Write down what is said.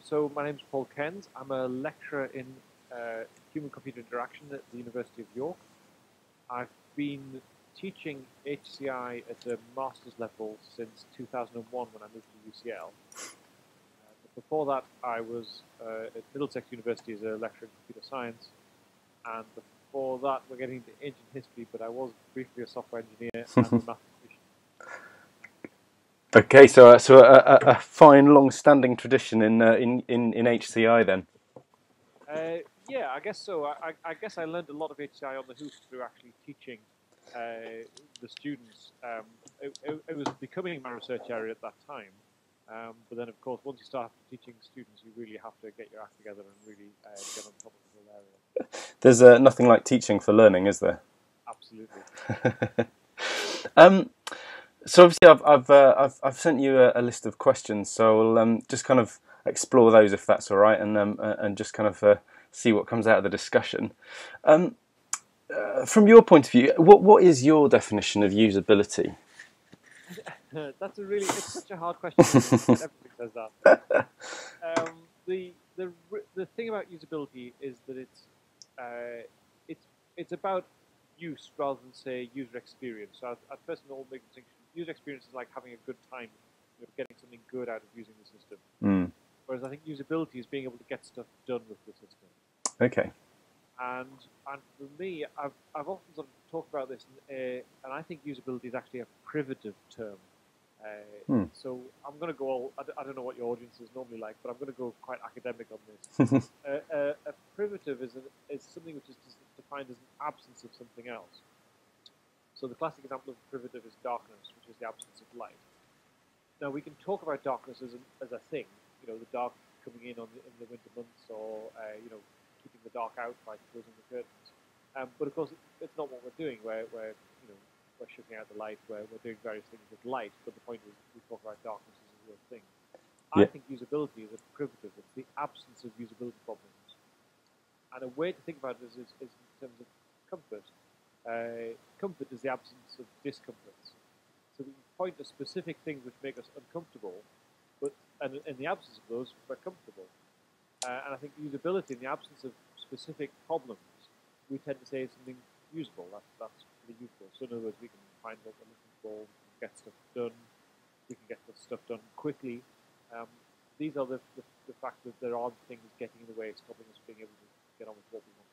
So my name is Paul Cairns. I'm a lecturer in human-computer interaction at the University of York. I've been teaching HCI at a master's level since 2001 when I moved to UCL. But before that, I was at Middlesex University as a lecturer in computer science. And before that, we're getting into ancient history, but I was briefly a software engineer and a mathematician. Okay, so a fine, long-standing tradition in HCI then. Yeah, I guess so. I guess I learned a lot of HCI on the hoof through actually teaching the students. It was becoming my research area at that time. But then, of course, once you start teaching students, you really have to get your act together and really get on top of the whole area. There's nothing like teaching for learning, is there? Absolutely. So obviously, I've sent you a list of questions, so I'll just kind of explore those if that's all right, and just kind of see what comes out of the discussion. From your point of view, what is your definition of usability? That's it's such a hard question. Everybody says that. The thing about usability is that it's about use rather than say user experience. So at first of all, make the distinction. User experience is like having a good time, getting something good out of using the system. Mm. Whereas I think usability is being able to get stuff done with the system. Okay. And for me, I've often sort of talked about this, and I think usability is actually a privative term. So I'm going to go I don't know what your audience is normally like, but I'm going to go quite academic on this. A privative is something which is defined as an absence of something else. So the classic example of privative is darkness, which is the absence of light. Now we can talk about darkness as a thing, the dark coming in in the winter months, or keeping the dark out by closing the curtains. But of course, it's not what we're doing. We're shutting out the light. We're doing various things with light. But the point is, we talk about darkness as a real thing. I think usability is a privative. It's the absence of usability problems. And a way to think about it is in terms of comfort. Comfort is the absence of discomforts. So we can point to specific things which make us uncomfortable, and in the absence of those, we're comfortable. And I think usability, in the absence of specific problems, we tend to say is something usable. That's pretty useful. So in other words, we can find what we're looking for, we can get stuff done, we can get stuff done quickly. These are the fact that there aren't things getting in the way, stopping us being able to get on with what we want.